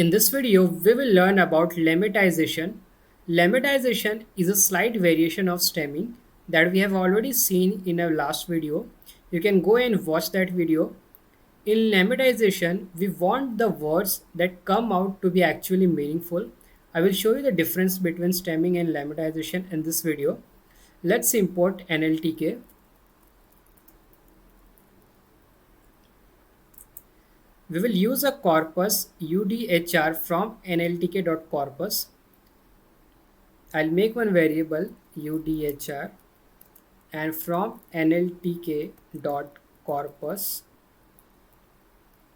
In this video, we will learn about lemmatization. Lemmatization is a slight variation of stemming that we have already seen in our last video. You can go and watch that video. In lemmatization, we want the words that come out to be actually meaningful. I will show you the difference between stemming and lemmatization in this video. Let's import NLTK. We will use a corpus UDHR from nltk.corpus. I'll make one variable UDHR, and from nltk.corpus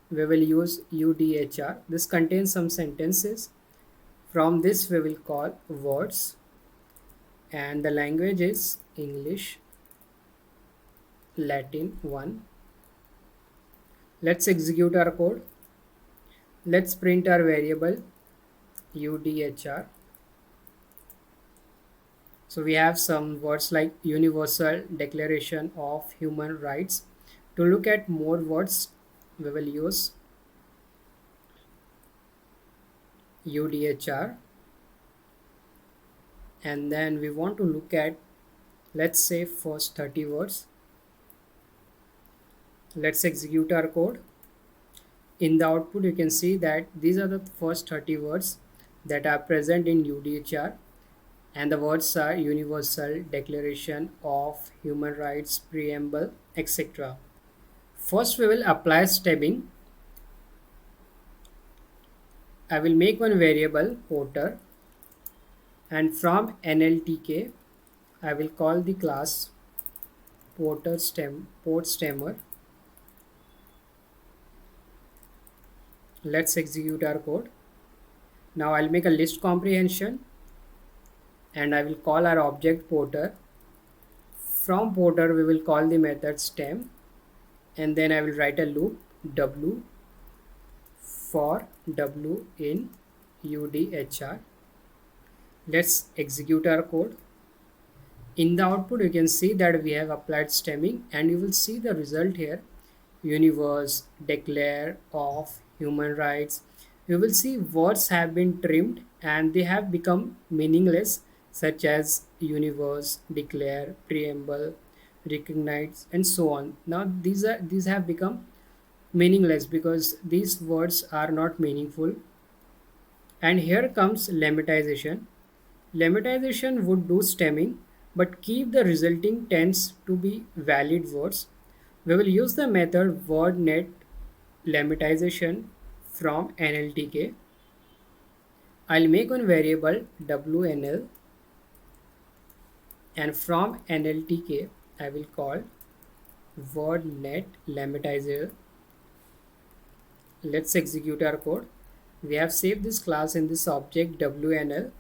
we will use UDHR. This contains some sentences. From this we will call words, and the language is English, Latin 1. Let's execute our code. Let's print our variable UDHR. So we have some words like Universal Declaration of Human Rights. To look at more words, we will use UDHR, and then we want to look at, let's say, first 30 words. Let's execute our code. In the output, you can see that these are the first 30 words that are present in UDHR, and the words are Universal Declaration of Human Rights, Preamble, etc. First, we will apply stemming. I will make one variable porter, and from NLTK I will call the class port stemmer. Let's execute our code. Now I'll make a list comprehension, and I will call our object porter. From porter we will call the method stem, and then I will write a loop w for w in UDHR. Let's execute our code. In the output, you can see that we have applied stemming, and you will see the result here: universe, declare of human rights. You will see words have been trimmed and they have become meaningless, such as universe, declare, preamble, recognize, and so on. Now these have become meaningless because these words are not meaningful. And here comes lemmatization. Lemmatization would do stemming but keep the resulting tense to be valid words. We will use the method wordNet lemmatization from NLTK. I'll make one variable WNL, and from NLTK I will call wordNet lemmatizer. Let's execute our code. We have saved this class in this object WNL.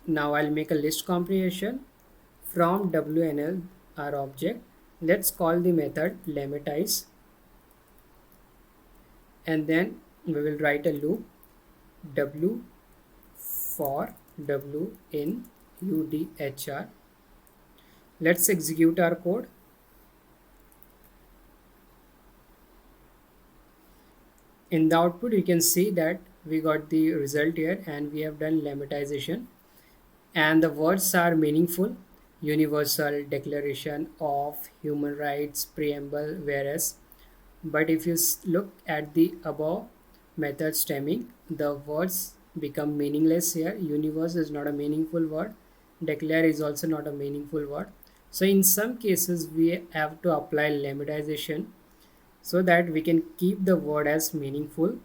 Now I'll make a list comprehension from WNL, our object. Let's call the method lemmatize, and then we will write a loop w for w in UDHR. Let's execute our code. In the output, you can see that we got the result here, and we have done lemmatization, and the words are meaningful: Universal Declaration of Human Rights, Preamble, whereas. But if you look at the above method stemming, the words become meaningless here. Universe is not a meaningful word. Declare is also not a meaningful word. So in some cases we have to apply lemmatization so that we can keep the word as meaningful.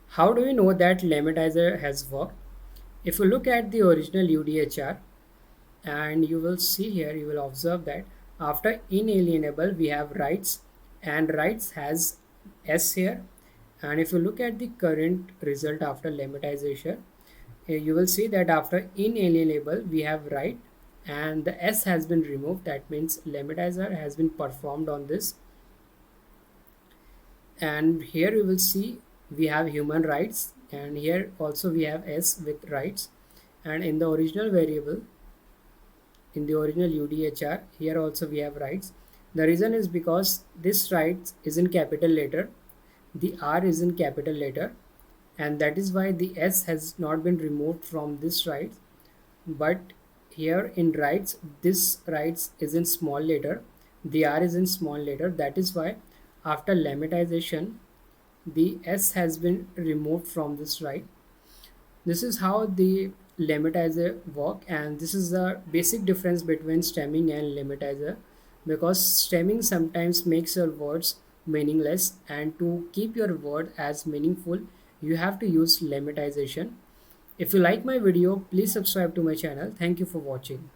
How do we know that lemmatizer has worked? If you look at the original UDHR, and you will see here, you will observe that after inalienable we have rights, and rights has S here. And if you look at the current result after lemmatization, you will see that after inalienable we have right, and the S has been removed. That means lemmatizer has been performed on this. And here you will see we have human rights, and here also we have S with rights. And in the original variable, in the original UDHR, here also we have rights. The reason is because this rights is in capital letter. the R is in capital letter, and that is why the S has not been removed from this right. But here in rights, this rights is in small letter, the R is in small letter. That is why after lemmatization, the S has been removed from this right. This is how the lemmatizer work, and this is the basic difference between stemming and lemmatizer, because stemming sometimes makes your words meaningless, and to keep your word as meaningful you have to use lemmatization. If you like my video, please subscribe to my channel. Thank you for watching.